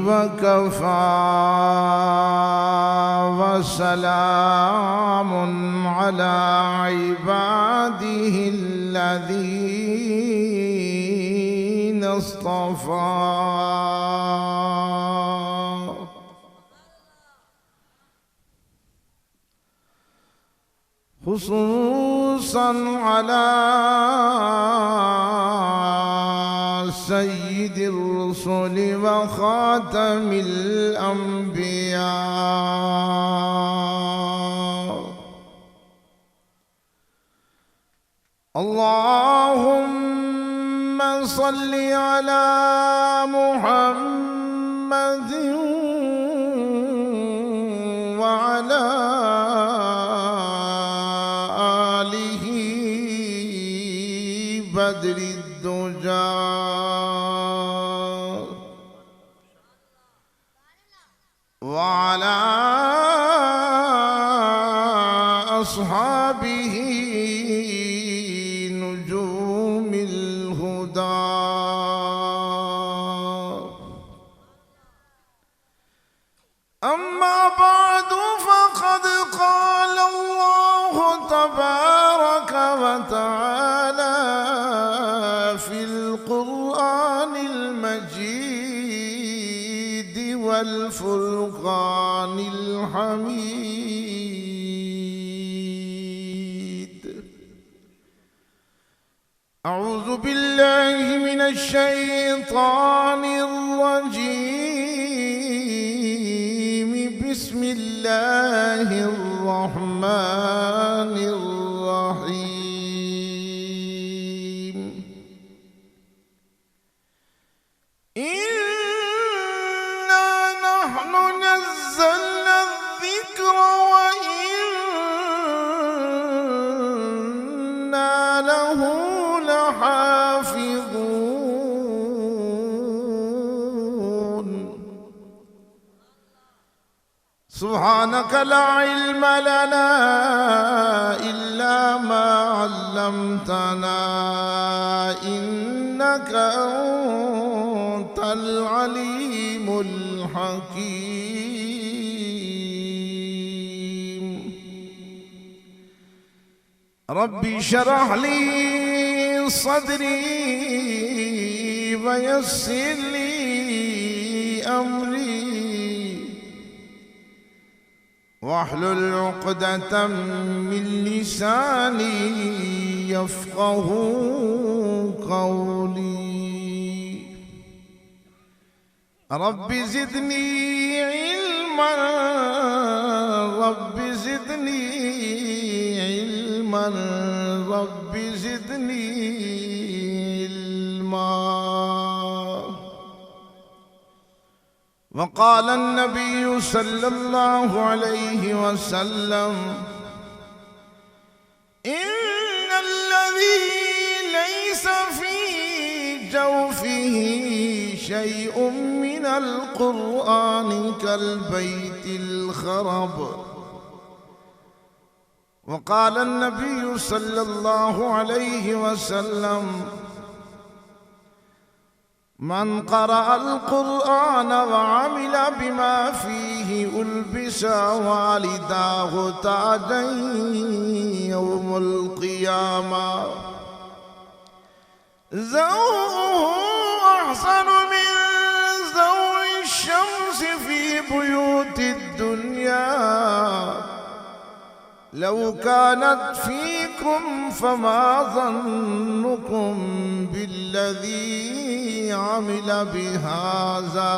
وكفى وسلام على عباده الذين اصطفى خصوصا على سيد الرسل وخاتم الأنبياء. اللهم صل على محمد وعلى آله بدر الدجى وعلى أصحابه نجوم الهدى. أما بعد فقد قال الله تبارك وتعالى في القرآن المجيد والفرقان الحميد: أعوذ بالله من الشيطان الرجيم. بسم الله الرحمن الرحيم. إنا نحن نزلنا الذكر وإنا له لحافظون. سبحانك لا علم لنا إلا ما علمتنا إنك أنت العليم الحكيم. ربي اشرح لي صدري ويسر لي أمري واحلل عقدة من لساني يفقه قولي. رب زدني علما رب زدني علما رب زدني علما. وقال النبي صلى الله عليه وسلم: إن الذي ليس في جوفه شيء من القرآن كالبيت الخرب. وقال النبي صلى الله عليه وسلم: من قرأ القرآن وعمل بما فيه ألبس والداه تاجا يوم القيامة زوجه أحسن من زوج الشمس في بيوت الدنيا. لو كانت فيكم فما ظنكم بالذي عمل بهذا،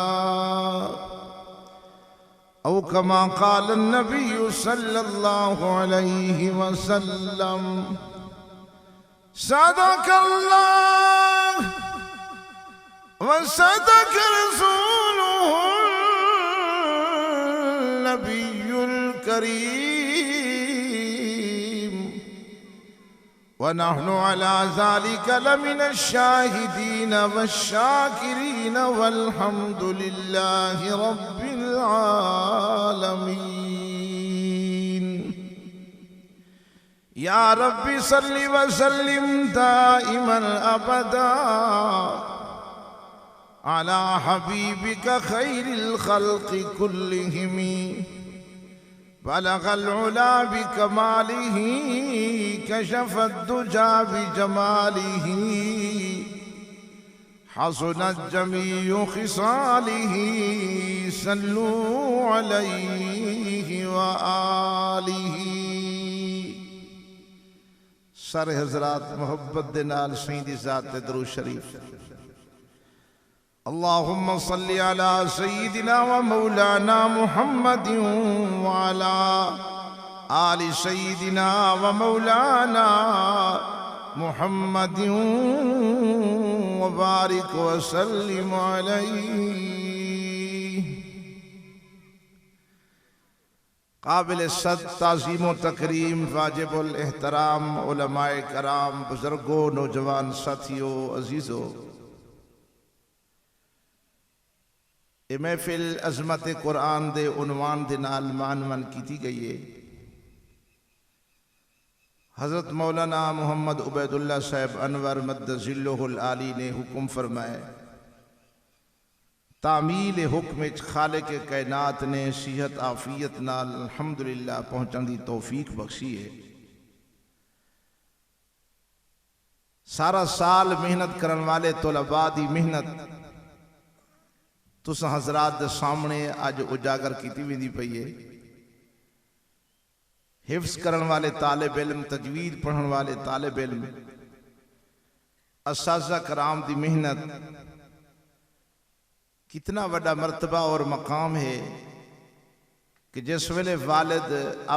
أو كما قال النبي صلى الله عليه وسلم. صدق الله وصدق رسوله النبي الكريم، ونحن على ذلك لمن الشاهدين والشاكرين، والحمد لله رب العالمين. يا رب صل وسلم دائما أبدا على حبيبك خير الخلق كلهم بلغ العلا بكماله كشف الدجى بجماله حسنت جميع خصاله صلوا عليه وآله. سارے حضرات محبت دے نال سیدی ذات تے درود شریف. اللہم صلی علی سیدنا و مولانا محمد وعلا آل سیدنا و مولانا محمد وبارک وسلم علیہ. قابل صد تعظیم و تکریم واجب الاحترام علماء کرام بزرگوں نوجوان ساتھیوں عزیزوں، یہ محفل عظمت قرآن دے عنوان دے نال معنون کیتی گئی ہے. حضرت مولانا محمد عبید اللہ صاحب انور مد ظلہ العالی نے حکم فرمائے، تعمیل حکم خالق کائنات نے صحت عافیت نال الحمدللہ پہنچن دی توفیق بخشی ہے. سارا سال محنت کرن والے طلباء دی محنت تساں حضرات دے سامنے آج اجاگر کیتی ویندی پئی ہے. حفظ کرن والے طالب علم، تجوید پڑھن والے طالب علم، اساتذہ کرام دی محنت کتنا بڑا مرتبہ اور مقام ہے کہ جس ویلے والد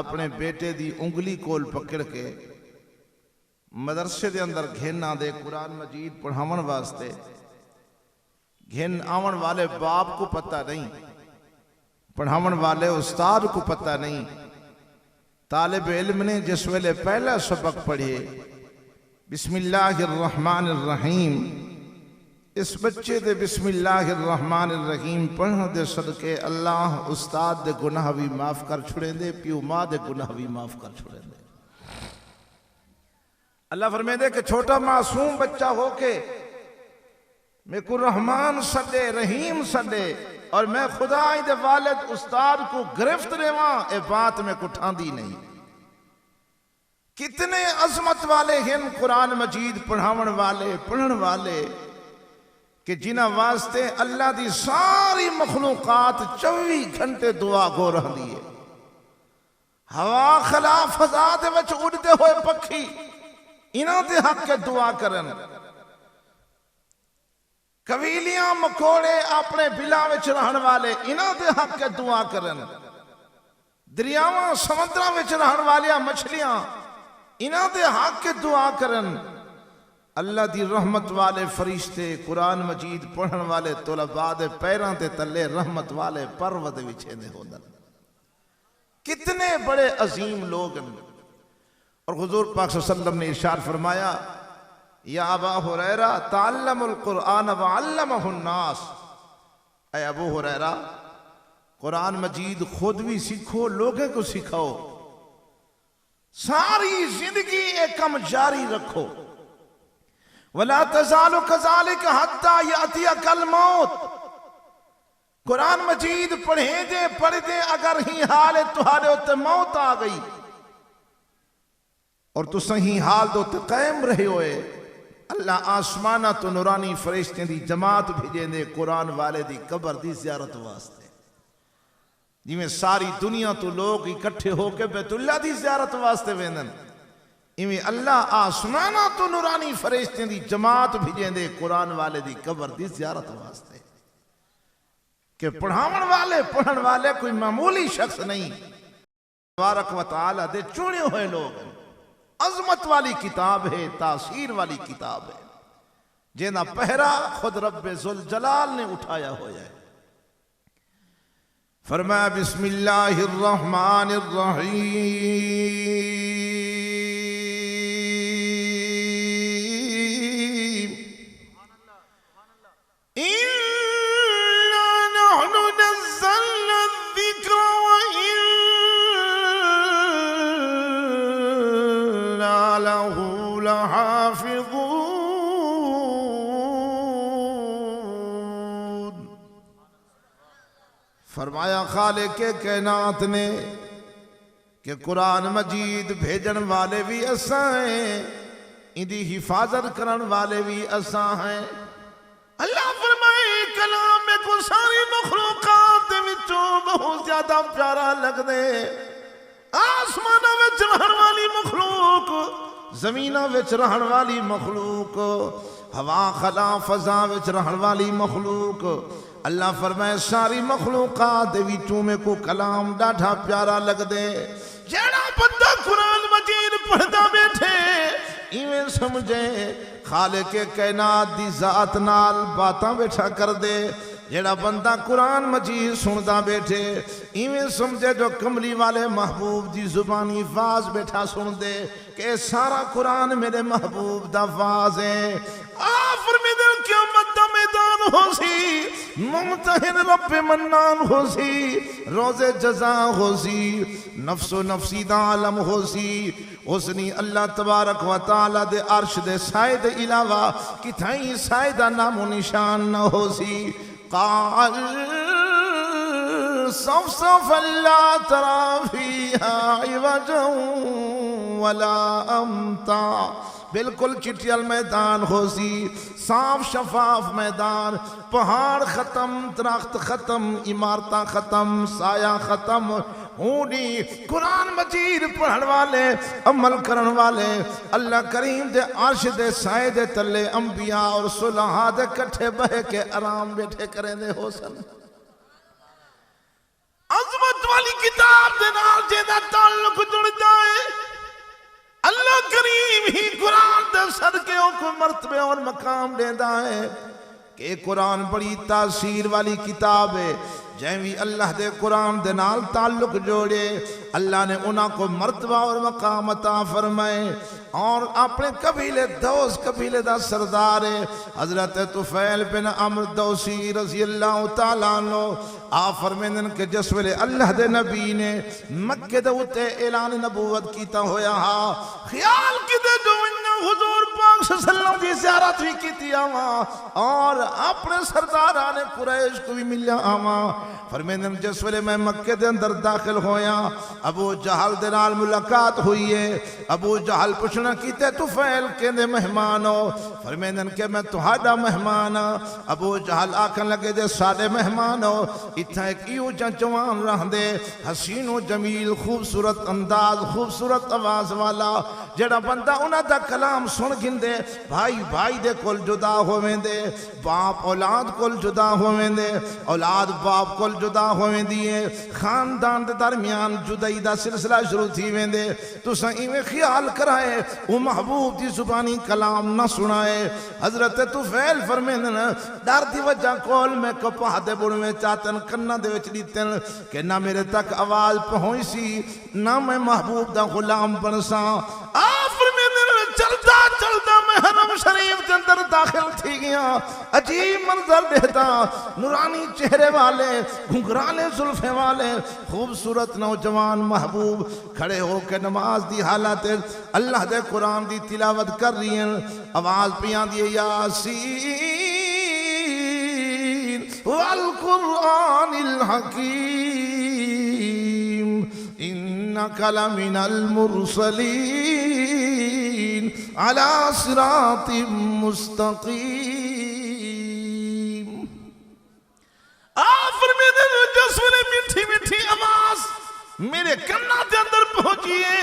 اپنے بیٹے دی انگلی کول پکڑ کے مدرسے دے اندر گھن دے قرآن مجید پڑھاون واسطے، گھن آون والے باپ کو پتہ نہیں، پڑھاون والے استاد کو پتہ نہیں. طالب علم نے جس ویلے پہلا سبق پڑھے بسم اللہ الرحمن الرحیم، اس بچے دے بسم اللہ الرحمن الرحیم پڑھن دے صدقے اللہ استاد دے گناہ بھی معاف کر چھڑیں دے، پیو ماں دے گناہ بھی معاف کر چھڑیں دے. اللہ فرمائے دے کہ چھوٹا معصوم بچہ ہو کے میں کو رحمان سدے، رحیم سدے، اور میں خدا دے والد استاد کو گرفت رہواں، اے بات میں کو ٹھاندی نہیں. کتنے عظمت والے ہیں قرآن مجید پڑھاون والے، پڑھن والے، کہ جنہ واسطے اللہ دی ساری مخلوقات 24 گھنٹے دعا گو رہ دیئے. ہوا خلا فضا دے وچ اڑتے ہوئے پکھی انہاں دے حق کے دعا کرن، قبیلیاں مکوڑے اپنے بلا وچ رہن والے انہاں دے حق کے دعا کرن، دریاواں سمندراں وچ رہن والیاں مچھلیاں انہاں دے حق کے دعا کرن. اللہ دی رحمت والے فرشتے قرآن مجید پڑھن والے طلباء دے پیران دے تلے رحمت والے پرود وچھے دے ہوندن. کتنے بڑے عظیم لوگ ہیں. اور حضور پاک صلی اللہ علیہ وسلم نے ارشاد فرمایا، یا ابا ہریرہ تعلم القرآن وعلمہ الناس، اے ابو ہریرہ قرآن مجید خود بھی سیکھو، لوگوں کو سکھاؤ، ساری زندگی ایک کم جاری رکھو. وَلَا تَزَالُ كَذَلِكَ حَتَّى يَأْتِيَكَ الْمَوْتِ. قرآن مجید پڑھیں دے پڑھ دے اگر ہی حال تہارے ہوتے موت آ گئی اور تو صحیح حال دو تے قائم رہے ہوئے، اللہ آسمانہ تو نورانی فرشتیں دی جماعت بھیجیں دے قرآن والے دی قبر دی زیارت واسطے. جی میں ساری دنیا تو لوگ اکٹھے ہو کے بیت اللہ دی زیارت واسطے ویندن، ایویں اللہ آسمانہ تو نورانی فرشتیں دی جماعت بھیجیں دے قرآن والے دی قبر دی زیارت واسطے. کہ پڑھاون والے پڑھن والے کوئی معمولی شخص نہیں، تبارک و تعالی دے چنے ہوئے لوگ ہیں. عظمت والی کتاب ہے، تاثیر والی کتاب ہے، جینا پہرا خود رب ذوالجلال نے اٹھایا ہوا ہے. فرمایا بسم اللہ الرحمن الرحیم، اِنَّا نَحْنُ نَزَّلْنَا الذِّكْرَ وَإِنَّا لَهُ لَحَافِظُونَ. فرمایا خالق کائنات نے کہ قرآن مجید بھیجن والے بھی اساں ہیں، اندی حفاظت کرن والے بھی اساں ہیں۔ اللہ فرمائے کلام میں کو ساری مخلوقات وچوں بہت زیادہ پیارا لگ دے، آسمانہ وچ رہن والی مخلوق، زمینہ وچ رہن والی مخلوق، ہوا خلا فضا وچ رہن والی مخلوق، اللہ فرمائے ساری مخلوقات وچوں میں کو کلام ڈاٹھا پیارا لگ دے۔ جیڑا بندہ قرآن مجید پڑھتا بیٹھے ایویں سمجھے خالق کائنات دی ذات نال باتاں بیٹھا کر دے۔ جیڑا بندہ قرآن مجید سندا بیٹھے ایویں سمجھے جو کملی والے محبوب دی زبانی فاز بیٹھا سن دے کہ سارا قرآن میرے محبوب دا فاز ہے۔ آفر میں دل قیامت دا میدان ہو سی، ممتحن رب منان ہو سی، روز جزا ہو سی، نفس و نفسی دا عالم ہو سی، اس نے اللہ تبارک و تعالی دے عرش دے سائے دے علاوہ کتھائیں سائے دا نام و نشان نہ ہو سی۔ قال صفصف لا ترى فيها عوجا ولا امتا، بالکل چٹیل میدان ہو سی، صاف شفاف میدان، پہاڑ ختم، درخت ختم، عمارتاں ختم، سایہ ختم، ہونی قرآن مجید پڑھن والے عمل کرن والے اللہ کریم دے عرش دے سائے دے تلے انبیاء اور صلحاء دے کٹھے بہ کے آرام بیٹھے کریں دے ہو سن۔ عظمت والی کتاب دے نال جیدہ تعلق جڑ جائے، اللہ کریم ہی قرآن دے صدقے کو مرتبے اور مقام دیندہ ہے کہ قرآن بڑی تاثیر والی کتاب ہے۔ جیوی اللہ دے قرآن دے نال تعلق جوڑے اللہ نے انہاں کو مرتبہ اور مقام عطا فرمائے۔ اور اپنے قبیلے دوس قبیلے دا سردار حضرت طفیل بن عمرو دوسی رضی اللہ تعالیٰ عنہ آپ فرمیندن کہ جس ویلے اللہ دے نبی نے مکہ دے اتے اعلان نبوت کیتا ہویا ہا، خیال کیتے جو انہوں حضور پاک صلی اللہ علیہ وسلم کی زیارت بھی کیتی آواں اور اپنے سرداران قریش کو بھی ملیا آواں۔ فرمیندن جس ویلے میں مکہ دے اندر داخل ہویا ابو جہل دے نال ملاقات ہوئی ہے، ابو جہل پوچھنا کیتے طفیل کے دے مہمان ہو، فرمیندن کہ میں تہاڈا مہمان ہاں۔ ابو جہل آکھن لگے جے ساڈے مہمان ہو، اتھا ایک ایو جوان رہندے حسین و جمیل، خوبصورت انداز، خوبصورت آواز والا، جڑا بندہ انہاں دا کلام سن گندے بھائی بھائی دے کول جدا ہوویں دے، باپ اولاد کول جدا ہوویں دے، اولاد باپ کول جدا ہوویں دیئے، خاندان دے درمیان جدائی دا سلسلہ شروع تھی ویں دے۔ تو ایویں خیال کرائے وہ محبوب دی زبانی کلام نہ سنائے۔ حضرت طفیل فرمیندن ڈر دی وجہ کول میں کپاہ دے بڑھویں چاہتن کنہ دے وچ لیتن کہ نہ میرے تک آواز پہنچ سی نہ میں محبوب دا غلام بنساں۔ چلتا چلتا میں حرم شریف کے اندر داخل تھی گیا، عجیب منظر دیتا، نورانی چہرے والے، گھنگرانے زلفیں والے، خوبصورت نوجوان محبوب کھڑے ہو کے نماز دی حالت اللہ دے قرآن دی تلاوت کر رہی ہیں، آواز پیان دیئے یاسین والقرآن الحکیم انک لمن المرسلین علی صراط مستقیم۔ آفر میں دل جسولے میٹھی میٹھی آواز میرے کنہ دے اندر پہنچیے،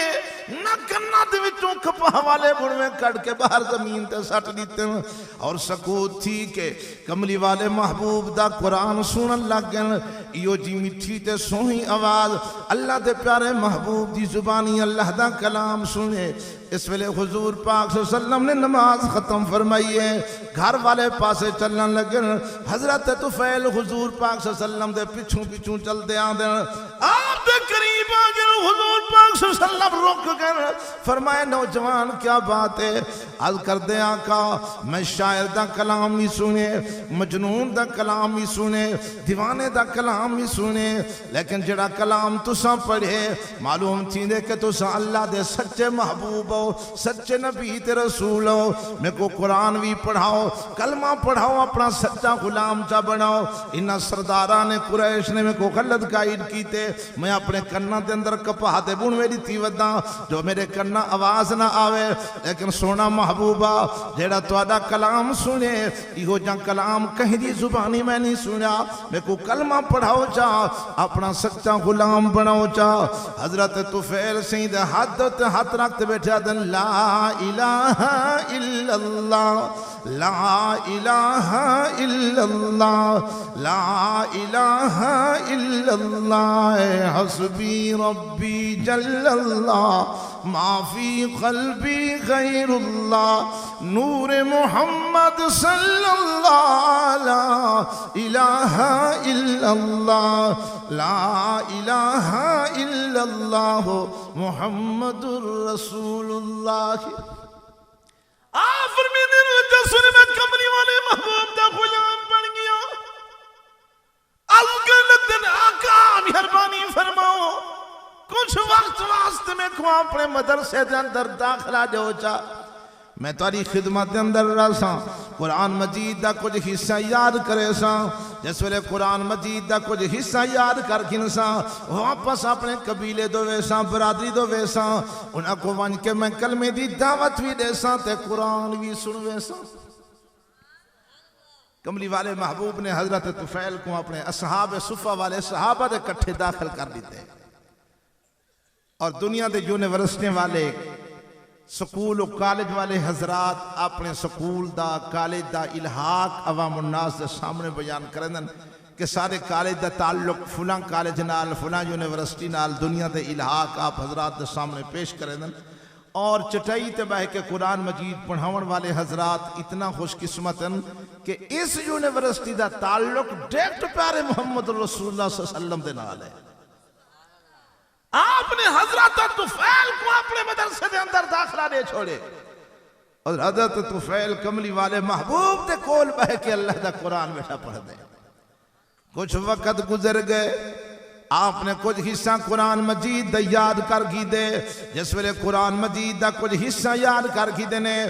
نہ کنہ دے وچوں کپاہ والے بڑھویں کڑ کے باہر زمین تے سٹ لیتے ہیں، اور سکوت تھی کہ کملی والے محبوب دا قرآن سنن لگ گئن۔ ایو جی میٹھی تے سوہی آواز اللہ دے پیارے محبوب دی زبانی اللہ دا کلام سنے۔ اس ویلے حضور پاک صلی اللہ علیہ وسلم نے نماز ختم فرمائی ہے، گھر والے پاسے چلن لگن، حضرت طفیل حضور پاک صلی اللہ علیہ وسلم دے پچھوں پچھوں چل دے آن دے، آپ دے قریب آگے حضور پاک صلی اللہ علیہ وسلم رک کر فرمائے نوجوان کیا بات ہے؟ عرض کر دے آقا میں شاعر دا کلام ہی سنے، مجنون دا کلام ہی سنے، دیوانے دا کلام ہی سنے، لیکن جڑا کلام تساں پڑھے معلوم تھی دے کہ تساں اللہ دے سچے محبوب ہو، سچے نبی تے رسول ہو۔ میں کو قرآن بھی پڑھاؤ، کلمہ پڑھاؤ، اپنا سچا غلام چا بناؤ۔ انہاں سرداران قریش نے میں کو غلط گائیڈ کیتے، میں اپنے کنہ دے اندر کپا دے بون میری تھی ودا جو میرے کنہ آواز نہ آوے، لیکن سونا محبوبہ جیڑا توڑا کلام سنے یہ جان کلام کہیں دی زبانی میں نہیں سنا، میں کو کلمہ پڑھاؤ چا، اپنا سچا غلام بناؤ چا۔ حضرت طفیل سید حد ہاتھ رکھتے بیٹھا دن لا الہ الا اللہ، لا الہ الا اللہ، لا الہ الا اللہ، حسبی ربی جل اللہ، ما فی قلبی غیر اللہ، نور محمد صلی اللہ، لا الہ الا اللہ، لا الہ الا اللہ، محمد الرسول اللہ۔ آفر میں دن جسر میں کمری والے محبوب دا غلام بن گیا۔ الگلدن آقا مہربانی فرماؤ کچھ وقت واسطے میں کو اپنے مدرسے دے اندر داخلہ جو چا، میں تاری خدمت دے اندر رہا قرآن مجید دا کچھ حصہ یاد کرے سا، جس ویلے قرآن مجید دا کچھ حصہ یاد کر کنسا واپس اپنے قبیلے دو ویسا، برادری دو ویسا، انہاں کو ون کے میں کلمے دی دعوت بھی دے سا تے قرآن بھی سن ویسا۔ کملی والے محبوب نے حضرت طفیل کو اپنے اصحاب صفہ والے صحابہ دے کٹھے داخل کر دیتے، اور دنیا دے یونیورسٹی والے، سکول و کالج والے حضرات اپنے سکول دا کالج دا الحاق عوام الناس دے سامنے بیان کرن کہ سارے کالج دا تعلق فلاں کالج نال، فلاں یونیورسٹی نال، دنیا دے الحاق آپ حضرات دے سامنے پیش کرن، اور چٹائی تے بہ کے قرآن مجید پڑھاون والے حضرات اتنا خوش قسمتن کہ اس یونیورسٹی دا تعلق ڈائریکٹ پیارے محمد رسول اللہ صلی اللہ علیہ وسلم دے نال ہے۔ آپ نے حضرت طفیل کو اپنے مدرسے دے اندر داخلہ دے چھوڑے، اور حضرت طفیل کملی والے محبوب دے کول بہ کے اللہ دا قرآن بیٹھا پڑھ دے۔ کچھ وقت گزر گئے، آپ نے کچھ حصہ قرآن مجید دا یاد کر گی دے، جس ویلے قرآن مجید دا کچھ حصہ یاد کر گی دے نے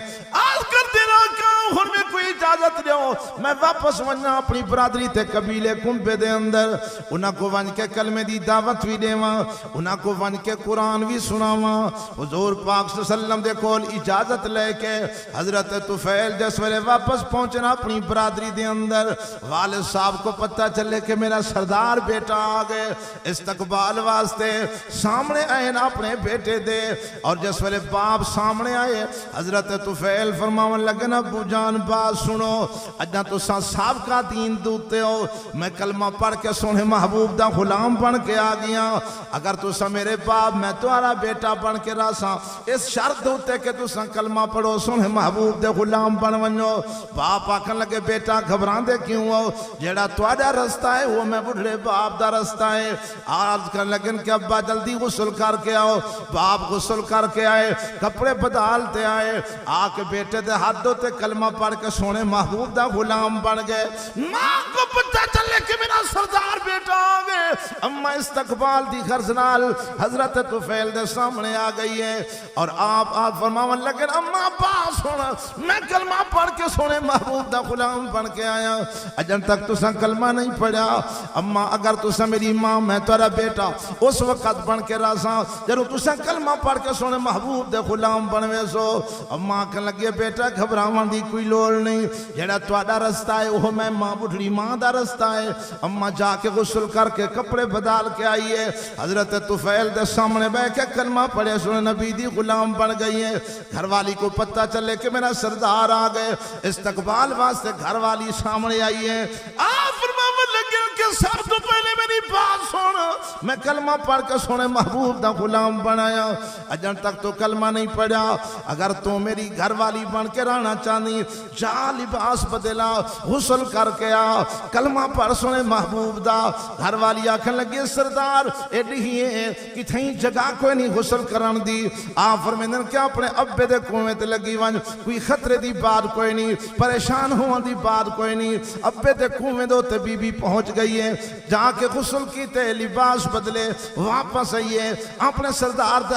آج کر دینا کہاں ہن میں کوئی اجازت دیو میں واپس وننا اپنی برادری تے قبیلے کنبے دے اندر، انہاں کو ون کے کلمے دی دعوت بھی دیواں، انہاں کو ون کے قرآن بھی سناواں۔ حضور پاک صلی اللہ علیہ وسلم دے کول اجازت لے کے حضرت طفیل جس ویلے واپس پہنچنا اپنی برادری دے اندر، والد صاحب کو پتہ چلے کہ میرا سردار بیٹا آگئے، استقبال واسطے سامنے آئے نا اپنے بیٹے دے، اور جس ویلے باپ سامنے آئے حضرت طفیل فرماون لگے نا ابو جان بات سنو، اجنا تو سابقہ دین دوتے ہو، میں کلمہ پڑھ کے سونے محبوب دا غلام بن کے آ گیا، اگر تو سا میرے باپ میں تمہارا بیٹا بن کے راسا اس شرط دوتے کہ تو سا کلمہ پڑھو سونے محبوب دے غلام بن ونجو۔ باپ آکھن لگے بیٹا گھبران دے کیوں ہو، جیڑا توڑا رستہ ہے وہ میں بڑھڑے باپ دا رستہ ہے۔ آج کر لگن کہ ابا جلدی غسل کر کے آؤ، باپ غسل کر کے آئے، کپڑے بدالتے آئے، آکے بیٹے دے ہاتھوں تے کلمہ پڑھ کے سونے محبوب دا غلام بن گئے۔ ماں کو پتہ چلے کہ میرا سردار بیٹا آگئے، اما استقبال دی غرضنال حضرت طفیل دے سامنے آ گئی ہے، اور آپ فرماون لگن اما باس ہونا میں کلمہ پڑھ کے سونے محبوب دا غلام بن کے آیا، اجن تک تو سا کلمہ نہیں پڑھا، اما اگر تو سا میری ماں میں تورا بیٹا اس وقت بن کے راسا جنہوں تسا کلمہ پڑھ کے سونے محبوب دے غلام بنوے سو۔ اما کہن لگے بیٹا گھبراون دی کوئی لوڑ نہیں، جیڑا تواڈا رستہ ہے وہ میں ماں بڑھڑی ماں دا رستہ ہے۔ اما جا کے غسل کر کے کپڑے بدال کے آئیے، حضرت طفیل دے سامنے بیٹھ کے کلمہ پڑھے سونے نبی دی غلام بن گئی ہے۔ گھر والی کو پتہ چلے کہ میرا سردار آ گئے، استقبال واسطے گھر والی سامنے آئی ہے۔ آپ فرماون لگے کہ سب تو پہلے میری بات سن، میں کلمہ پڑھ کے سونے محبوب دا غلام بنایا اجن تک تو کلمہ نہیں پڑھا اگر تو میری گھر والی بن کے رہنا چاہنی جا لباس بدلا غسل کر کے آ کلمہ پڑھ سونے محبوب دا گھر والی آکھن لگی سردار ایڈی ہی ہے کہ تھیں جگہ کوئی نہیں غسل کرن دی آپ فرمیندن کیا اپنے ابے دے کنویں تے لگی ون کوئی خطرے دی بات کوئی نہیں پریشان ہون دی بات کوئی نہیں ابے دے کنویں دو تے بی بی پہنچ گئی ہے جا کے غسل کیتے لباس بدلے واپس آئیے اپنے سردار دے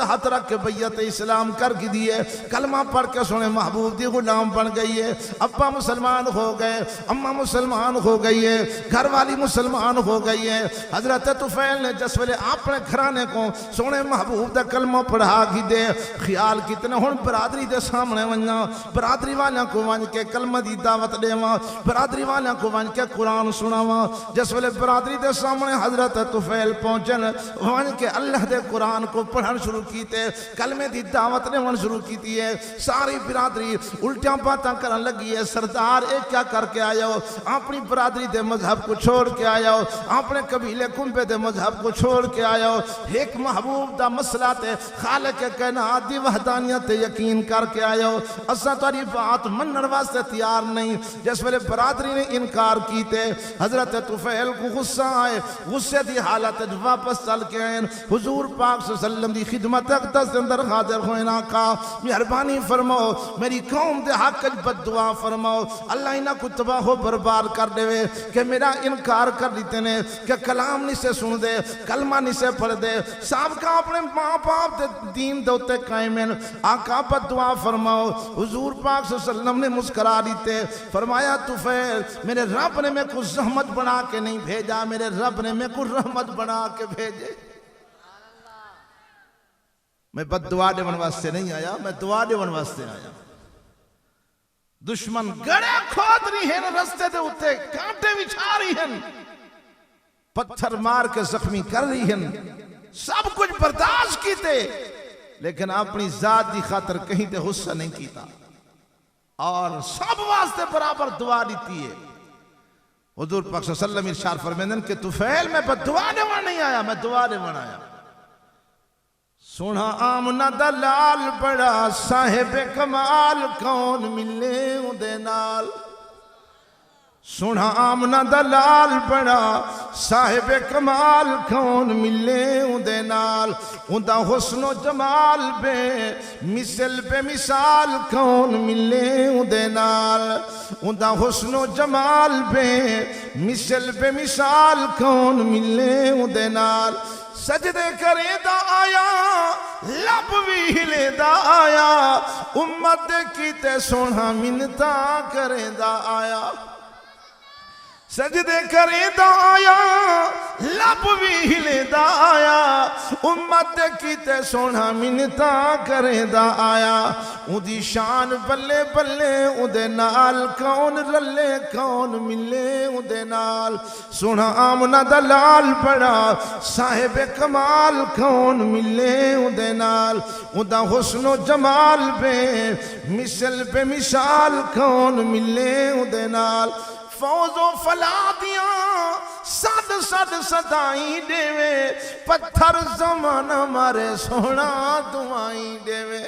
ہاتھ رکھ کے بیعت اسلام کر کی دیئے کلمہ پڑھ کے سونے محبوب دی غلام بن گئی ہے ابا مسلمان ہو گئے اماں مسلمان ہو گئی ہے گھر والی مسلمان ہو گئی ہے حضرت طفیل نے جس ویلے اپنے گھرانے کو سونے محبوب دا کلمہ پڑھا کی دے خیال کتنے ہون برادری دے سامنے ونجا برادری والیاں کو ونج کے کلمہ دی دعوت دے وہاں برادری والیاں کو ونج کے قرآن سنا وہاں جس ویلے برادری دے سامنے حضرت طفیل پہنچن ونج کے اللہ دے قرآن کو پڑھن شروع کیتے کلمے دی دعوت نے ون شروع کیتی ہے ساری برادری الٹیاں باتاں کرن لگی ہے سردار ایک کیا کر کے آیا ہو اپنی برادری دے مذہب کو چھوڑ کے آیا ہو اپنے قبیلے کنبے دے مذہب کو چھوڑ کے آیا ہو ایک محبوب دا مسئلہ تے خالق کائنات دی وحدانیت یقین کر کے آیا ہو اساں تاری بات منن واسطے تیار نہیں جس ویلے برادری نے انکار کیتے حضرت طفیل کو غصہ آئے غصے دی حالت واپس چل کے آئیں حضور پاک صلی اللہ علیہ وسلم دی خدمت اقدس اندر حاضر ہوئے آقا مہربانی فرماؤ میری قوم دے حق بد دعا فرماؤ اللہ انہاں کو تباہ و برباد کر دے کہ میرا انکار کر دیتے نے کہ کلام نہیں سے سن دے کلمہ نہیں سے پڑھ دے سابقہ اپنے ماں باپ دے دین دوتے قائم ہیں آقا بد دعا فرماؤ حضور پاک صلی اللہ علیہ وسلم نے مسکرا دیتے فرمایا طفیل میرے رب نے میں کو زحمت بنا کے نہیں بھیجا میرے رب نے میں کو رحمت بنا کے بھیجے میں بد دعا دے واسطے نہیں آیا میں دعا دے واسطے آیا دشمن گڑے کھود رہی ہیں رستے دے اتے کانٹے بچھا رہی ہیں پتھر مار کے زخمی کر رہی ہیں سب کچھ برداشت کیتے لیکن اپنی ذات دی خاطر کہیں تے غصہ نہیں کیتا اور سب واسطے برابر دعا دیتی ہے حضور پاک صلی اللہ علیہ وسلم ارشاد فرمائیں کہ طفیل میں بد دعا دے نہیں آیا میں دعا دے آیا سونا آمنہ دلال بڑا صاحب کمال کون ملے اندے نال سونا آمنہ دلال بڑا صاحب کمال کون ملے اندے نال اندہ حسن و جمال بے مثل بے مثال کون ملے اندے نال اندہ حسن و جمال بے مثل بے مثال کون ملے اندے نال سجدے کرے دا آیا لب بھی ہلے دا آیا امت کیتے سونا منتا کرے دا آیا سجدے کرے دا آیا لب بھی ہلے دا آیا امت کیتے سونا منتا کرے دا آیا اندی شان بلے بلے اندے نال کون رلے کون ملے اندے نال سونا آمنہ دلال بڑا صاحب کمال کون ملے اندے نال اندہ حسن و جمال بے مثل بے مثال کون ملے اندے نال فوز و فلادیاں صد صد صدائی دیوے پتھر زمانہ مارے سونا دعائیں دیوے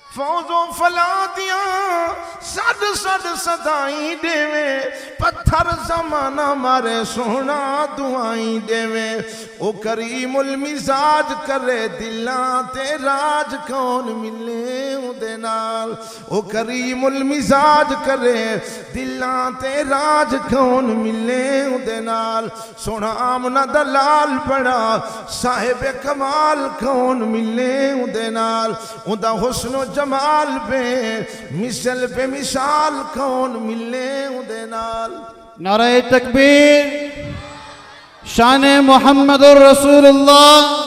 فوز و فلادیاں صد صد صدائی دیوے پتھر زمانہ مارے سونا دعائیں دیوے او کریم المزاج کرے دلاں تے راج کون ملے اندے نال او کریم المزاج کرے دلاں تے راج کون ملے اندے نال سونا آمنہ دلال بڑا صاحب کمال کون ملے اندے نال اندہ حسن و جمال بے مثل بے مثال کون ملے اندے نال نعرہ تکبیر شان محمد الرسول اللہ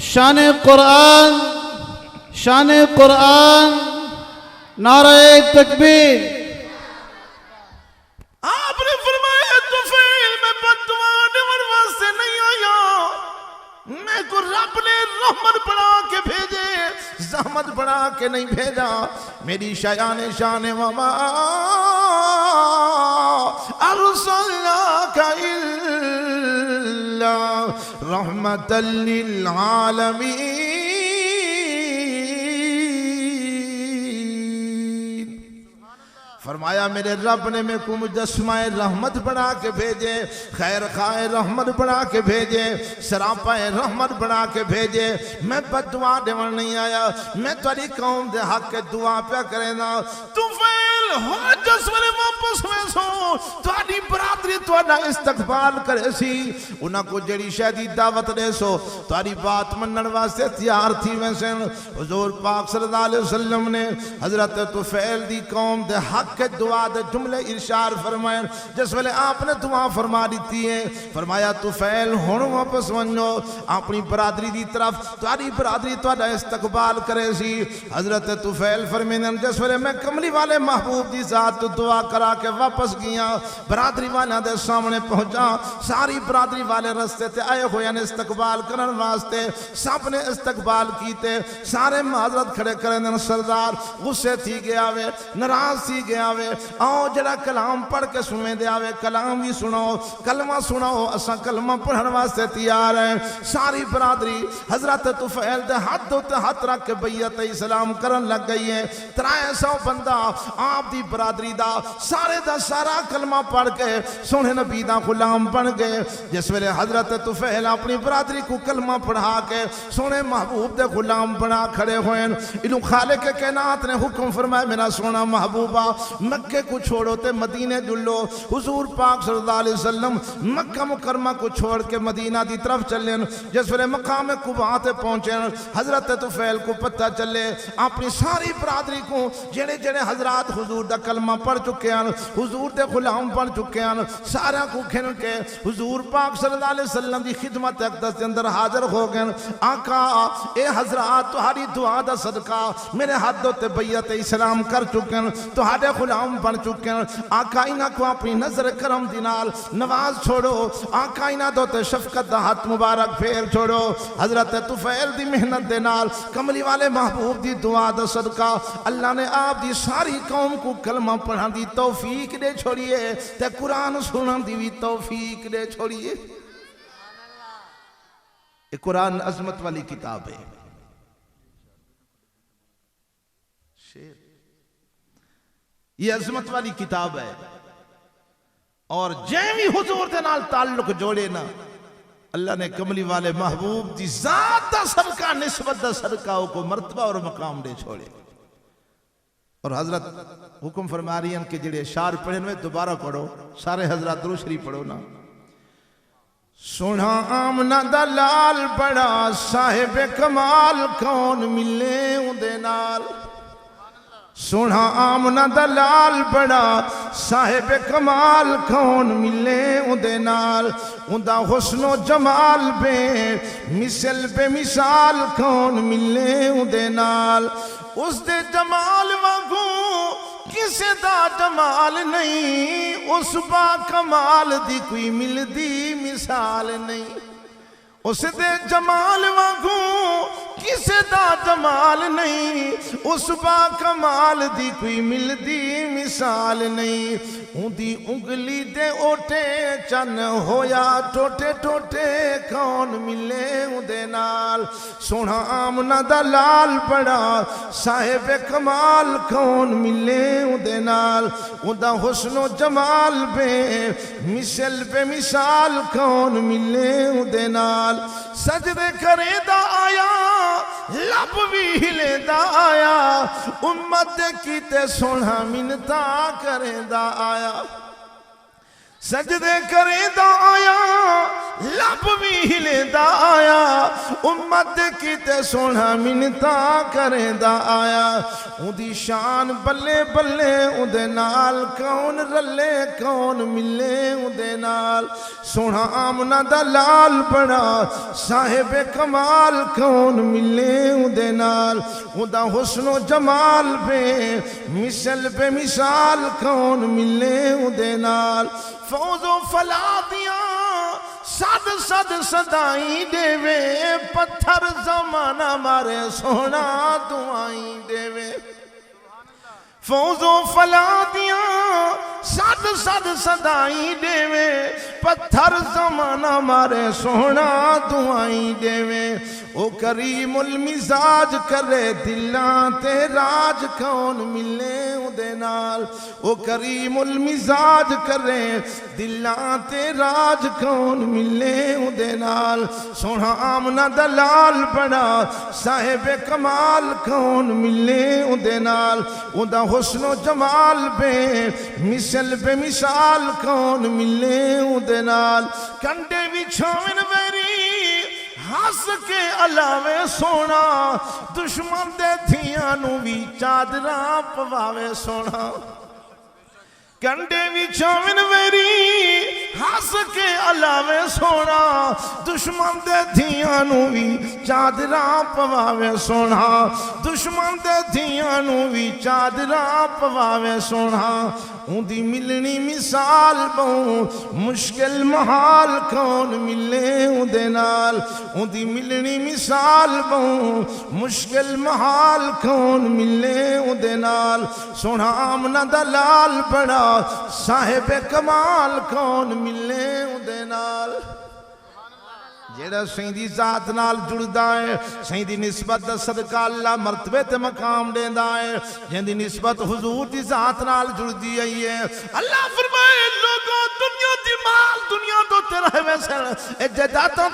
شان قرآن نعرہ تکبیر آپ نے فرمایا طفیل میں بد دعا دینے واسطے نہیں آیا میں کو رب نے رحمت بنا کے بھیجے زحمت بنا کے نہیں بھیجا میری شان وما ارسلناک الا رحمت للعالمین. فرمایا میرے رب نے میں کو مجسمہ رحمت بنا کے بھیجے، خیر خواہ رحمت بنا کے بھیجے، سراپا رحمت بنا کے بھیجے. میں بد دعا دیون نہیں آیا، میں تاری قوم دے حق کے دعا پہ کرینا. طفیل ہو جس ویلے واپس میں سو تاری برادری تواڈا استقبال کرے سی، انہاں کو جڑی شہدی دعوت دے سو تاری بات منن واسطے تیار تھی ویسے. حضور پاک صلی اللہ علیہ وسلم نے حضرت طفیل دی قوم دے حق کہ دعا دے جملے ارشاد فرمائیں. جس ویلے آپ نے دعا فرما دیتی ہے، فرمایا طفیل ہن واپس ونجو اپنی برادری دی طرف، تاری برادری تواڈا استقبال کرے سی. حضرت طفیل فرمائیں جس ویلے میں کملی والے محبوب دی ذات تو دعا کرا کے واپس گیا، برادری والا دے سامنے پہنچا، ساری برادری والے رستے تے آئے ہوئے نے استقبال کرن واسطے، سب نے استقبال کیتے، سارے معذرت کھڑے کریں. سردار غصے تھی گیا وے، ناراض تھی گیا وے، آؤ جڑا کلام پڑھ کے سنیں دے آوے، کلام بھی سنو، کلمہ سنو، اساں کلمہ پڑھن واسطے تیار ہیں. ساری برادری حضرت طفیل دے ہاتھ تے ہاتھ رکھ کے بیعت اسلام کرن لگ گئی ہے. 300 بندہ آپ دی برادری دا سارے دا سارا کلمہ پڑھ کے سونے نبی دا غلام بن گئے. جس ویلے حضرت طفیل اپنی برادری کو کلمہ پڑھا کے سونے محبوب دے غلام بنا کھڑے ہوئے، انہوں خالق کائنات نے حکم فرمایا میرا سونا محبوبہ مکہ کو چھوڑو تے مدینے جلو. حضور پاک صلی اللہ علیہ وسلم مکہ مکرمہ کو چھوڑ کے مدینہ دی طرف چلیں. جس ویلے مقام قباء تے پہنچے حضرت طفیل کو پتہ چلے اپنی ساری برادری کو جڑے جڑے حضرات حضور دا کلمہ پڑھ چکے ہیں، حضور دے غلام بن چکے ہیں، سارا کو کھن کے حضور پاک صلی اللہ علیہ وسلم دی خدمت اقدس کے اندر حاضر ہو گئے. آقا اے حضرات تہاڈی دعا دا صدقہ میرے ہاتھوں تے بیعت اسلام کر چکے ہیں، تہاڈے غلام بن چکے ہیں. آقا انہاں کو اپنی نظر کرم دی نال نواز چھوڑو، آقا انہاں دو تے شفقت دا ہاتھ مبارک پھیر چھوڑو. حضرت طفیل دی محنت دے نال کملی والے محبوب دی دعا دا صدقہ اللہ نے آپ دی ساری قوم کو کلمہ پڑھان دی توفیق دے چھوڑیے تے قرآن سنن دی بھی توفیق دے چھوڑیے. یہ قرآن عظمت والی کتاب ہے. یہ عظمت والی کتاب ہے، اور جیوی حضور دے نال تعلق جوڑے نا اللہ نے کملی والے محبوب دی ذات دا صدقہ نسبت دا صدقہ کو مرتبہ اور مقام دے چھوڑے. اور حضرت حکم فرما رہی ہیں کہ جڑے اشعار پڑھیں میں دوبارہ پڑھو، سارے حضرات درود شریف پڑھو نا. سونا آمنہ دا لال بڑا صاحب کمال کون ملے اندے نال. سونا آمنہ دا لال بڑا صاحب کمال کون ملے اندے نال. اندہ حسن و جمال بے مثل بے مثال کون ملے اندے نال. اس دے جمال وانگو کسے دا جمال نہیں، اس با کمال دی کوئی مل دی مثال نہیں. اس دے جمال وانگو کسے دا جمال نہیں، اس با کمال دی کوئی مل دی مثال نہیں. اندی انگلی دے اوٹے چن ہویا ٹوٹے ٹوٹے کون ملے اندے نال. سونا آمنہ دا لال بڑا صاحب کمال کون ملے اندے نال. اندہ حسن و جمال بے مثال کون ملے اندے نال. سجدے کرے دا آیا لب بھی ہلے دا آیا، امت کیتے سونا منتا کرے دا آیا. سجدے کرے دا آیا لب بھی ہلے دا آیا، امت کیتے سونا منتا کرے دا آیا. اندی شان بلے بلے اندے نال کون رلے کون ملے اندے نال. سونا آمنہ دا لال بڑا صاحب کمال کون ملے اندے نال. اندہ حسن و جمال بے مثال کون ملے اندے نال. فوز و فلا دیا صد صد صدائی دے وے، پتھر زمانہ مارے سونا دعائیں دے وے. فوز و فلا دیا صد صد صدائی دے وے، پتھر زمانہ تانا مارے سونا دعائیں دیویں او کریم المزاج کرے دلاں تے راج کون ملے اودے نال او کریم المزاج کرے دلاں تے راج کون ملے اودے نال سونا آمنہ دلال بڑا صاحب کمال کون ملے اودے نال اودہ حسن و جمال بے مثال کون ملے اودے نال کنڈے بھی چھوین ویری ہس کے علاوے سونا دشمن دے دھیانوں بھی چادراں پواوے سونا کنڈے بھی چھوین ویری ہس کے علاوے سونا دشمن دے دھیانوں بھی چادراں پواوے سونا دشمن دے دھیانوں بھی چادراں پواوے سونا اُندی ملنی مثال بہوں مشکل محال کون ملے اُندے نال اُندی ملنی مثال بہوں مشکل محال کون ملے اُندے نال سونا آمنہ دلال بڑا صاحب کمال کون ملے اُندے نال جیڑا سیندی ذات نال جڑدا ہے سیندی نسبت دا صدقہ اللہ مرتبے تے مقام دیندہ ہے جیندی نسبت حضور دی ذات نال جڑدی ہے اللہ فرمائے لوگوں دنیا دی مال دنیا دو تے رہے ویسے اجداداں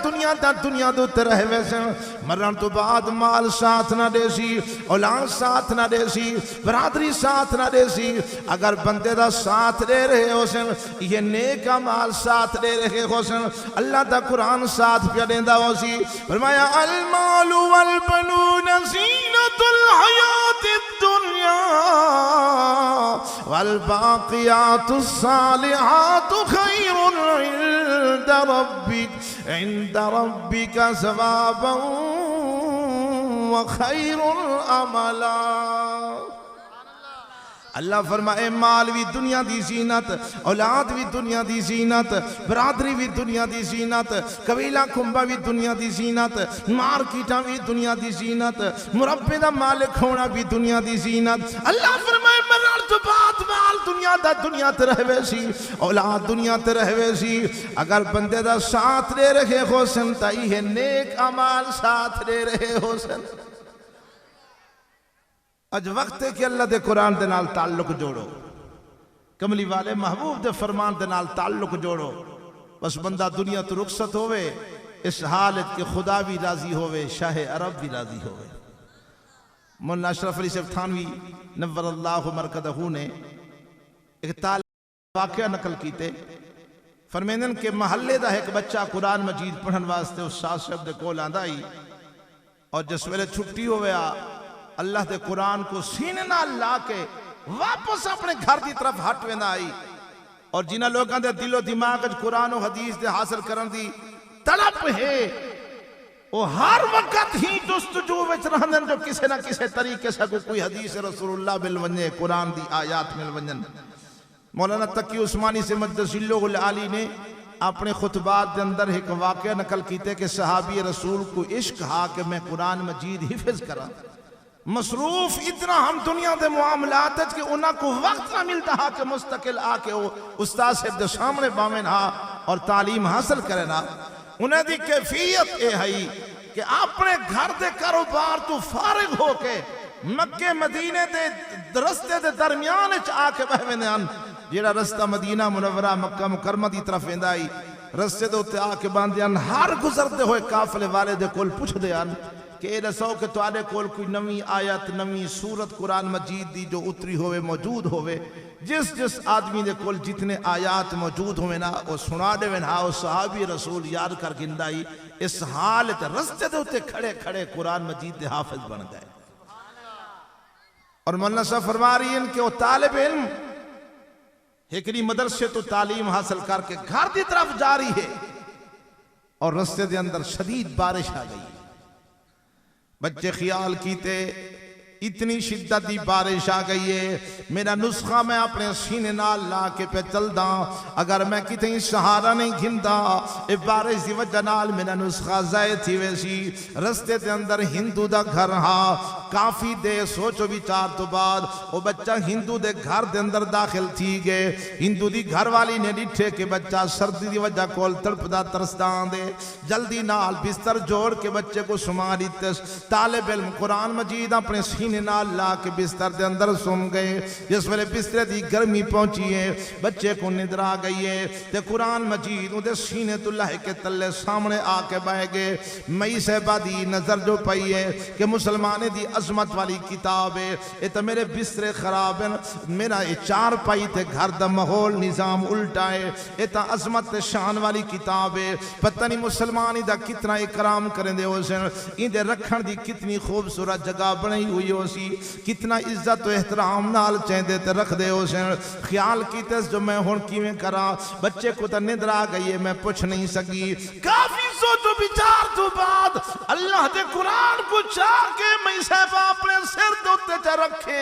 دنیا دو تے رہے ویسے مرن تو بعد مال ساتھ نہ دے سی اولاد ساتھ نہ دے سی برادری ساتھ نہ دے سی اگر بندے دا ساتھ دے رہے ہو سن یہ نیکا مال ساتھ دے رہے ہو سن اللہ دا قرآن ساتھ پیا دیندہ ہو سی فرمایا المال والبنون زینت الحیات الدنیا والباقیات الصالحات خیر عند ربک ثوابا وخیر عملا اللہ فرمائے مال بھی دنیا دی زینت اولاد بھی دنیا دی زینت برادری بھی دنیا دی زینت قبیلہ کھمبا بھی دنیا دی زینت مارکیٹاں بھی دنیا دی زینت مربع دا مالک ہونا بھی دنیا دی زینت اللہ فرمائے مرن تو بعد مال دنیا تے رہوے سی اولاد دنیا تے رہوے سی اگر بندے دا ساتھ دے رہے ہو سن تا یہ نیک عمال ساتھ دے رہے ہو سن اج وقت ہے کہ اللہ دے قرآن دے نال تعلق جوڑو کملی والے محبوب دے فرمان دے نال تعلق جوڑو بس بندہ دنیا تو رخصت ہوئے اس حالت کہ خدا بھی راضی ہوئے شاہ عرب بھی راضی ہوئے مولانا اشرف علی صاحب تھانوی نور اللہ مرکدہ نے ایک طالب واقعہ نقل کیتے فرمیندن کہ محلے دا ایک بچہ قرآن مجید پڑھن واسطے اس ساتھ شب دے کول آندہ ہی اور جس ویلے چھٹی ہوئے اللہ دے قرآن کو سینے نہ لا کے واپس اپنے گھر دی طرف ہٹوے نہ آئی اور جنہ لوگاں دے دل و دماغ قرآن و حدیث دے حاصل کرن دی طلب ہے وہ ہر وقت ہی جستجو وچ رہندن جو کسے نہ کسے طریقے سے کوئی حدیث رسول اللہ مل ونجے قرآن دی آیات مل ونجن مولانا تقی عثمانی سے مجدس اللہ العالی نے اپنے خطبات دے اندر ایک واقعہ نقل کیتے کہ صحابی رسول کو عشق ہا کہ میں قرآن مجید حفظ کرا مصروف اتنا ہم دنیا دے معاملات ہے کہ انہاں کو وقت نہ ملتا ہا کہ مستقل آکے وہ استاد صاحب دے سامنے باویں ہا اور تعلیم حاصل کرے نا انہیں دی کیفیت اے ہے کہ اپنے گھر دے کاروبار تو فارغ ہو کے مکہ مدینے دے رستے دے درمیان آکے بہویں دیان جیڑا رستہ مدینہ منورہ مکہ مکرمہ دی طرف ویندائی رستے دے ہوتے آکے باندیان ہر گزرتے ہوئے قافلے والے دے کول پوچھ دیان کہ اے دسو کہ تو آنے کول کوئی نمی آیت نمی سورت قرآن مجید دی جو اتری ہوئے موجود ہوئے جس آدمی دے کول جتنے آیات موجود ہوئے نا وہ سنا دے نا وہ صحابی رسول یاد کر گندائی اس حالت رستے دے ہوتے کھڑے کھڑے قرآن مجید دے حافظ بن گئے اور مولانا صاحب فرما رہی ہیں کہ وہ طالب علم ایکری مدرسے تو تعلیم حاصل کر کے گھر دی طرف جاری ہے اور رستے دے اندر شدید بارش آ گئی بچے خیال کیتے اتنی شدت دی بارش آ گئی ہے، میرا نسخہ میں اپنے سینے نال لا کے پہ چل دا، اگر میں کتیں سہارا نہیں گھندا اے بارش دی وجہ نال میرا نسخہ ضائع تھی ویسی۔ رستے دے اندر ہندو دا گھر ہاں، کافی دے سوچو بچار تو بعد وہ بچہ ہندو دے گھر دے اندر داخل تھی گئے۔ ہندو دی گھر والی نے ڈٹھے کہ بچہ سردی دی وجہ کول تڑپدا ترسدان دے، جلدی نال بستر جوڑ کے بچے کو سما دیتے۔ طالب علم قرآن مجید اپنے سینے نال لا کے بستر دے اندر سم گئے۔ جس ویلے بستر دی گرمی پہنچی ہے، بچے کو ندر آ گئی ہے تے قرآن مجید اُدھے سینے تو لہ کے تلے سامنے آ کے بہ گئے۔ مئی صاحبہ دی نظر جو پئی ہے کہ مسلمانے دی عظمت والی کتاب ہے، اے تو میرے بسترے خراب ہیں، میرا یہ چار پائی تے گھر دا ماحول نظام الٹا ہے، اے تو عظمت شان والی کتاب ہے۔ پتہ نہیں مسلمانی دا کتنا اکرام کریں دے ہو سن، ان دے رکھن دی کتنی خوبصورت جگہ بنائی ہوئی ہو سی، کتنا عزت و احترام نال چاہندے تے رکھ دے ہو سن۔ خیال کیتے جو میں ہون کیویں کرا، بچے کو تا ندر آ گئی ہے، میں پوچھ نہیں سکی۔ کافی سوچو بچار تو بعد اللہ دے قرآن کو چاہ کے میں صاحب اپنے سر دوتے چا رکھے،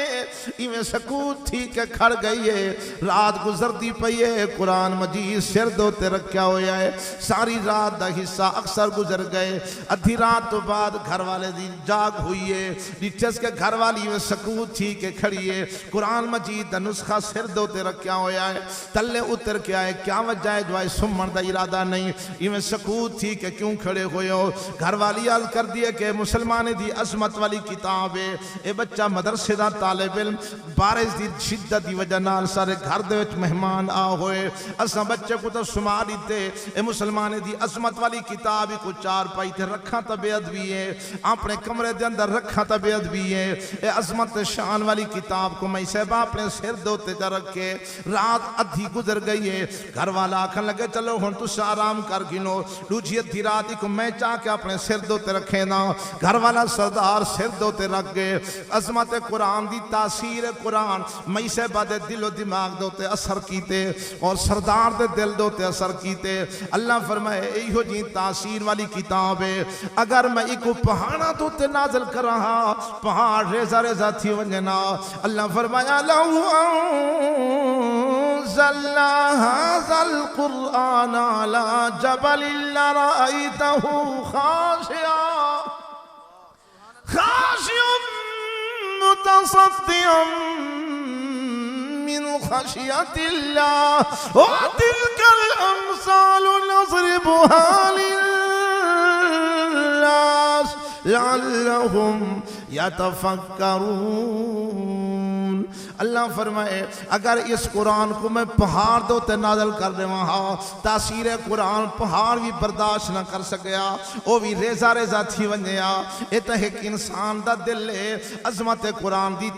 ایویں سکوت تھی کہ کھڑ گئی ہے۔ رات گزر دی پئی ہے، قرآن مجید سر دوتے رکھیا ہویا ہے، ساری رات دا حصہ اکثر گزر گئے۔ ادھی رات تو بعد گھر والے دی جاگ ہوئی ہے، ڈیٹس کے گھر والی میں سکوت تھی کہ کھڑی ہے، قرآن مجید دا نسخہ سر دوتے رکھیا ہویا ہے، تلے اتر کے آئے، کیا وجہ ہے جو آئے سمن دا ارادہ نہیں، ایویں سکوت تھی کہ کیوں کھڑے ہوئے ہو۔ گھر والی عرض کر دیے کہ مسلمانے دی عظمت والی کتاب ہے، اے بچہ مدرسے دا طالب علم، بارش دی شدت دی وجہ نال سارے گھر دے وچ مہمان آ ہوئے، اساں بچے کو تو سما دیتے، اے مسلمانے دی عظمت والی کتاب کو چار پائی تے رکھا تا بے ادبی ہے، اپنے کمرے دے اندر رکھا تا بے ادبی ہے۔ اے عظمت شان والی کتاب کو میں صاحب اپنے سر دوتے جا رکھے، رات ادھی گزر گئی ہے، گھر والا آکھن لگے چلو ہن تو آرام کر گنو، دوجی ادھی رات کو میں چاہ کے اپنے سر دوتے رکھے نا، گھر والا سردار سر دوتے رکھ گئے۔ عظمت قرآن دی تاثیر قرآن میں صاحب دے دل و دماغ دوتے اثر کیتے اور سردار دے دل دوتے اثر کیتے۔ اللہ فرمائے ایہو جی تاثیر والی کتاب ہے، اگر میں ایکو پہاڑا دوتے نازل کر رہا، پہاڑ ریزہ ریزہ تھی ونجنا۔ اللہ فرمایا لو انزلنا هذا القرآن على جبل لرأيته خاشعا متصدعا من خشية الله وتلك الأمثال نضربها للناس لعلهم يتفکرون۔ اللہ فرمائے اگر اس قرآن کو میں پہاڑ دوتے نازل کر دے وہاں، تاثیر قرآن پہاڑ بھی برداشت نہ کر سکیا، وہ بھی ریزہ ریزہ تھی ونجیا۔ یہ تو ایک انسان دا دل ہے، عظمت قرآن دی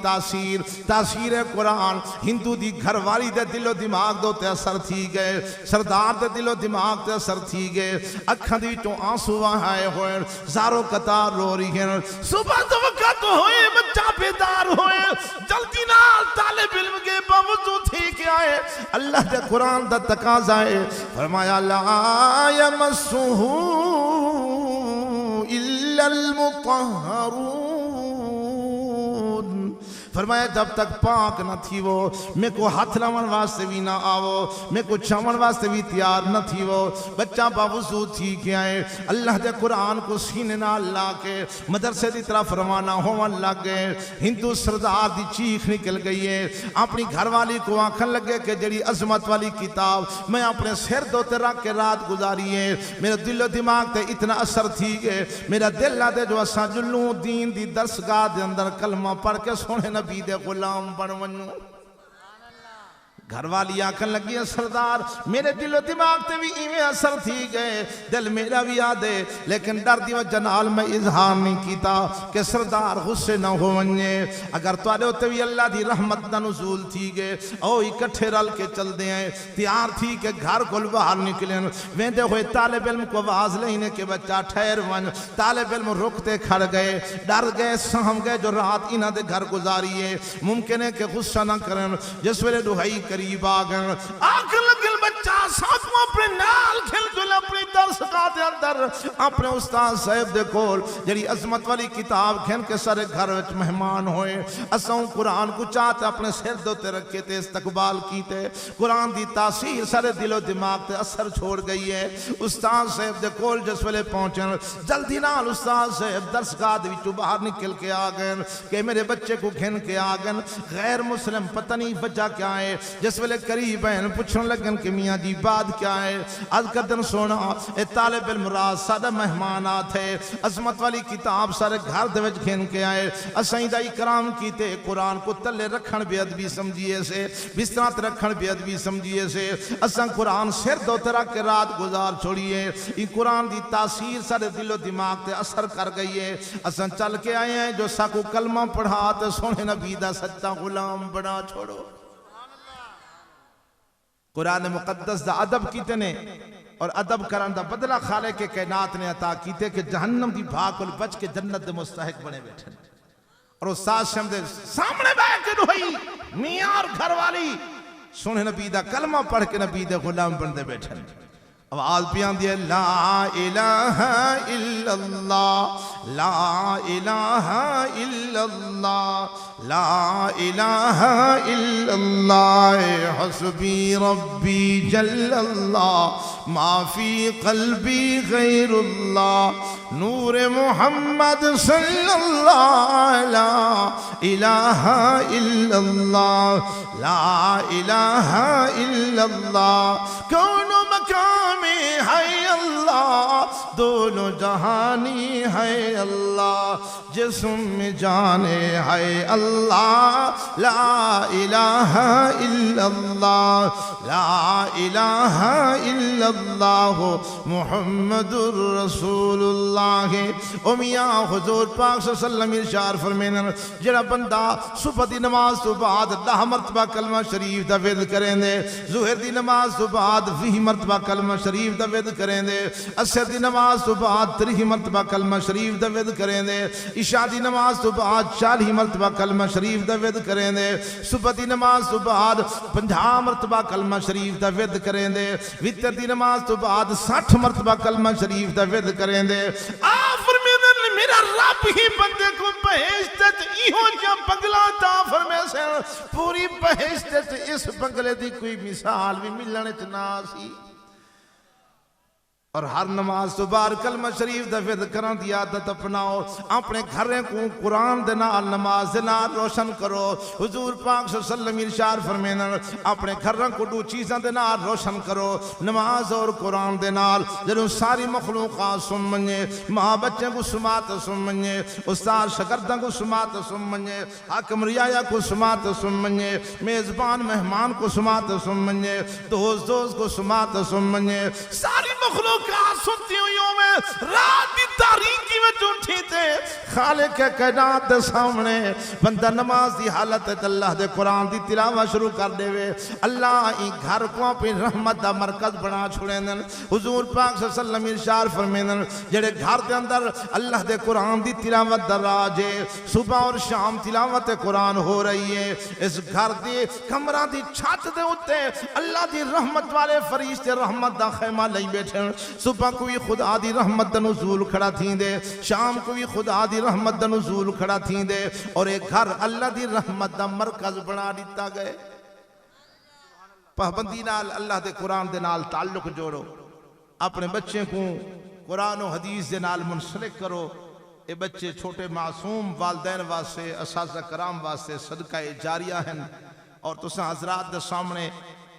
تاثیر قرآن ہندو دی گھر والی دے دل و دماغ دوتے اثر تھی گئے، سردار دے دل و دماغ تے اثر تھی گئے، اکھاں دی تو آنسو آئے ہوئے، زارو قطار رو رہی ہیں۔ صبح تو وقت ہوئے، بچہ بیدار ہوئے، جلدی نال طالب علم کے باوجود تھی کہ آئے، اللہ دے قرآن دا تقاضا ہے، فرمایا لا یمسہ الا المطہرون۔ فرمایا جب تک پاک نہ تھی وہ، میں کو ہاتھ لاؤن واسطے بھی نہ آو، میں کو چھاون واسطے بھی تیار نہ تھی وہ، بچہ باوجود تھی کہ آئے، اللہ دے قرآن کو سینے نال لا کے مدرسے دی طرف روانہ ہونے لگ گئے۔ ہندو سردار دی چیخ نکل گئی ہے، اپنی گھر والی کو آنکھن لگے کہ جڑی عظمت والی کتاب میں اپنے سر دوتے رکھ کے رات گزاری ہے، میرے دل و دماغ تے اتنا اثر تھی گئے، میرا دل نہ دے جو اساں جلوں دین دی درسگاہ دے اندر کلمہ پڑھ کے سونے نبی دے غلام بن ونوں۔ گھر والی آنکھن لگی ہے سردار میرے دل و دماغ تے بھی ایویں اثر تھی گئے، دل میرا بھی یاد ہے، لیکن ڈر دی وجہ نال میں اظہار نہیں کیتا کہ سردار غصے نہ ہو ونجے۔ اگر توڑے ہوتے بھی اللہ دی رحمت نہ نزول تھی گئے، او اکٹھے رل کے چل دے ہیں، تیار تھی کہ گھر کو باہر نکلیں، ویندے ہوئے طالب علم کو آواز لینے کے بچہ ٹھہر ون، طالب علم رکتے کھڑ گئے، ڈر گئے، سہم گئے جو رات انہ دے گھر گزاری ہے، ممکن ہے کہ غصہ نہ کریں، جس ویلے دہائی قریب آگئے، آنکھ لگل بچہ ساتھ میں اپنے نال کھل کھل اپنی درس گاہ دے اندر اپنے استاد صاحب دے کول جڑی عظمت والی کتاب کھن کے سارے گھر وچ مہمان ہوئے اساں قرآن کو چاہتے اپنے سر دے تے رکھے تے استقبال کیتے قرآن دی تاثیر سارے دل و دماغ تے اثر چھوڑ گئی ہے استاد صاحب دے کول جس ویلے پہنچن جلدی نال استاد صاحب درس گاہ دے وچوں باہر نکل کے آ گئے کہ میرے بچے کو گھن کے آ گئے غیر مسلم پتہ نہیں وجہ کیا ہے جس ویلے قریب ہیں پوچھنے لگن کہ میاں جی بات کیا ہے از کردن سونا اے طالب علم راز سادہ مہمانات ہے عظمت والی کتاب سارے گھر دے وچ گھن کے آئے اسائیں دا اکرام کیتے قرآن کو تلے رکھن بے ادبی سمجھیے سے بسترات رکھن بے ادبی سمجھیے سے اساں قرآن سر دو طرح کے رات گزار چھوڑیے یہ قرآن دی تاثیر سارے دل و دماغ تے اثر کر گئی ہے اساں چل کے آئے ہیں جو ساکو کلمہ پڑھا تے سونے نبی دا سچا غلام بنا چھوڑو قرآن مقدس دا ادب کیتے نے اور ادب کرن دا بدلہ خالق کے کائنات نے عطا کیتے کہ جہنم دی بھاگ اور بچ کے جنت دے مستحق بنے بیٹھے اور استاد شمدے سامنے بیٹھ کے ہوئی میاں اور گھر والی سونے نبی دا کلمہ پڑھ کے نبی دے غلام بندے بیٹھے آواز پیان دیئے لا الہ الا اللہ لا الہ الا اللہ لا الہ الا اللہ حسبی ربی جل اللہ ما فی قلبی غیر اللہ نور محمد صلی اللہ لا الہ الا اللہ لا الہ الا اللہ کون مقام ہے اللہ دونوں جہانی ہے اللہ جسم میں جانے ہے اللہ لا الہ الا اللہ لا الہ الا اللہ محمد الرسول اللہ او میاں حضور پاک صلی اللہ علیہ وسلم ارشاد فرمائیں جڑا بندہ صبح دی نماز تو بعد 10 مرتبہ کلمہ شریف دا ورد کریں دے ظہر دی نماز تو بعد 20 مرتبہ کلمہ شریف دا ورد کریں دے عصر دی نماز تو بعد 30 مرتبہ کلمہ شریف دا ورد کریں دے عشاء دی نماز تو بعد 40 مرتبہ کلمہ شریف دا ورد کریں دے صبح دی نماز تو بعد 50 مرتبہ کلمہ شریف دا ورد کریں دے وتر دی نماز تو بعد 60 مرتبہ کلمہ شریف دا ورد کریں دے میرا رب ہی بندے کو بہشت ایہو جا بنگلہ تا فرمے سے پوری بہشت اس بنگلے دی کوئی مثال بھی ملنے چنا سی اور ہر نماز تو بار کلمہ شریف دا ورد کرن دی عادت اپناؤ اپنے گھریں کو قرآن دے نال نماز دے نال روشن کرو حضور پاک صلی اللہ علیہ وسلم ارشاد فرمائیں اپنے گھریں کو دو چیزاں دے نال روشن کرو نماز اور قرآن دے نال جنہوں ساری مخلوقات سن منجے ماں بچے کو سماعت سن منجے استاد شاگرداں کو سماعت سن منجے حاکم رعایا کو سماعت سن منجے میزبان مہمان کو سماعت سن منجے دوست کو سماعت سن منجے ساری مخلوق سنتی ہوئیوں میں رات دی تاریکی میں جھوٹھی تھے خالق کائنات دے سامنے بندہ نماز دی حالت ہے اللہ دے قرآن دی تلاوہ شروع کر دے وے اللہ ہی گھر کو اپنی رحمت دا مرکز بنا چھوڑے دن حضور پاک صلی اللہ علیہ وسلم ارشاد فرمائیں جڑے گھر دے اندر اللہ دے قرآن دی تلاوت دا راج ہے صبح اور شام تلاوت قرآن ہو رہی ہے اس گھر دی کمرہ دی چھت دے ہوتے اللہ دی رحمت والے فرشتے رحمت دا خیمہ لئی بیٹھے صبح کوئی خدا دی رحمت دا نزول کھڑا تھیں دے شام کوئی خدا دی رحمت دا نزول کھڑا تھیں دے اور ایک گھر اللہ دی رحمت دا مرکز بنا دیتا گئے پابندی نال اللہ دے قرآن دے نال تعلق جوڑو اپنے بچے کو قرآن و حدیث دے نال منسلک کرو اے بچے چھوٹے معصوم والدین واسطے اساتذہ کرام واسطے صدقہ جاریہ ہیں اور تساں حضرات دے سامنے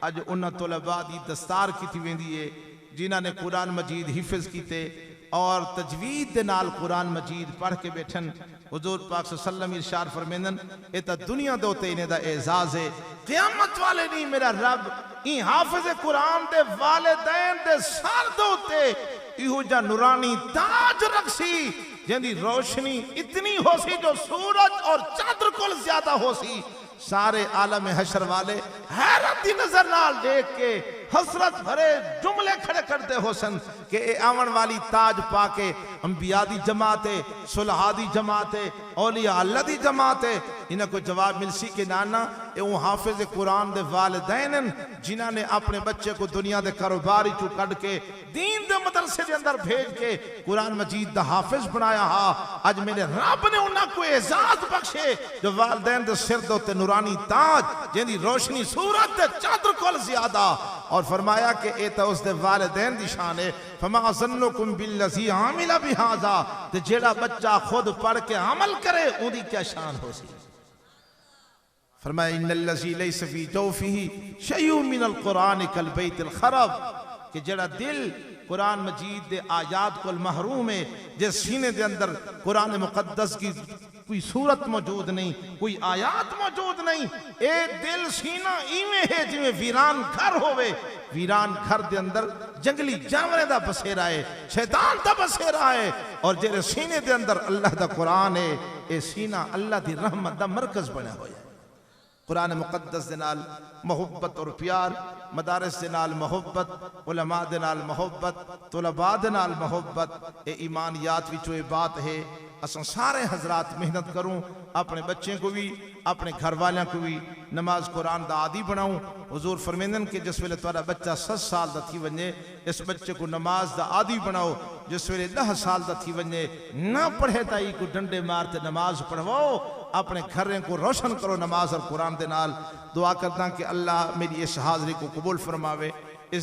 اج انہاں طلباء دی دستار کیتی ویندی ہے جنہاں نے قرآن مجید حفظ کیتے اور تجوید دے نال قرآن مجید پڑھ کے بیٹھن حضور پاک صلی اللہ علیہ وسلم ارشاد فرمیندن اے تا دنیا دوتے انہیں دا اعزاز ہے قیامت والے نہیں میرا رب این حافظ قرآن دے والدین دے سار دوتے ایہو جا نورانی تاج رکھسی جن روشنی اتنی ہو سی جو سورج اور چادر کل زیادہ ہو سی سارے عالم حشر والے حیرت دی نظر نال دیکھ کے حسرت بھرے جملے کھڑے کرتے ہو سن کہ اے آون والی تاج پا کے انبیاء دی جماعت ہے، صلحاء دی جماعت ہے، اولیاء اللہ دی جماعت ہے، انہاں کو جواب مل سی کہ نانا اے وہ حافظ قرآن دے والدین جنہاں نے اپنے بچے کو دنیا دے کاروباری چو کڑ کے دین دے مدرسے دے اندر بھیج کے قرآن مجید دا حافظ بنایا ہا۔ آج میرے رب نے انہاں کو اعزاز بخشے جو والدین دے سر دوتے نورانی تاج جن دی روشنی صورت دے چادر کول زیادہ، اور فرمایا کہ اے تا اس دے والدین دی شان ہے۔ فما ظنکم بالذی عامل بہذا، تے جیڑا بچہ خود پڑھ کے عمل کرے اون دی کیا شان ہو سی۔ فرمایا ان الذی لیس فی جوفہ شیء من القرآن کالبیت الخرب، کہ جیڑا دل قرآن مجید دے آیات کو محروم ہے، جس سینے دے اندر قرآن مقدس کی کوئی صورت موجود نہیں، کوئی آیات موجود نہیں، اے دل سینہ ایویں ہے جویں ویران گھر ہوئے، ویران گھر دے اندر جنگلی جانوریں دا بسیرا ہے، شیطان دا بسیرا ہے، اور جیڑے سینے دے اندر اللہ دا قرآن ہے، اے سینہ اللہ دی رحمت دا مرکز بنا ہویا ہے۔ قرآن مقدس دے نال محبت اور پیار، مدارس دے نال محبت، علماء دے نال محبت، طلباء دے نال محبت، اے ایمانیات وچوں اے بات ہے۔ اساں سارے حضرات محنت کروں، اپنے بچے کو بھی، اپنے گھر والیاں کو بھی نماز قرآن دا عادی بناؤں۔ حضور فرمیندن کہ جس ویلے تہاڈا بچہ 7 سال دا تھی ونجے، اس بچے کو نماز دا عادی بناؤ۔ جس ویلے 10 سال دا تھی ونجے، نہ پڑھے تائی کو ڈنڈے مارتے نماز پڑھواؤ، اپنے گھریں کو روشن کرو نماز اور قرآن دے نال۔ دعا کرتا کہ اللہ میری اس حاضری کو قبول فرماوے۔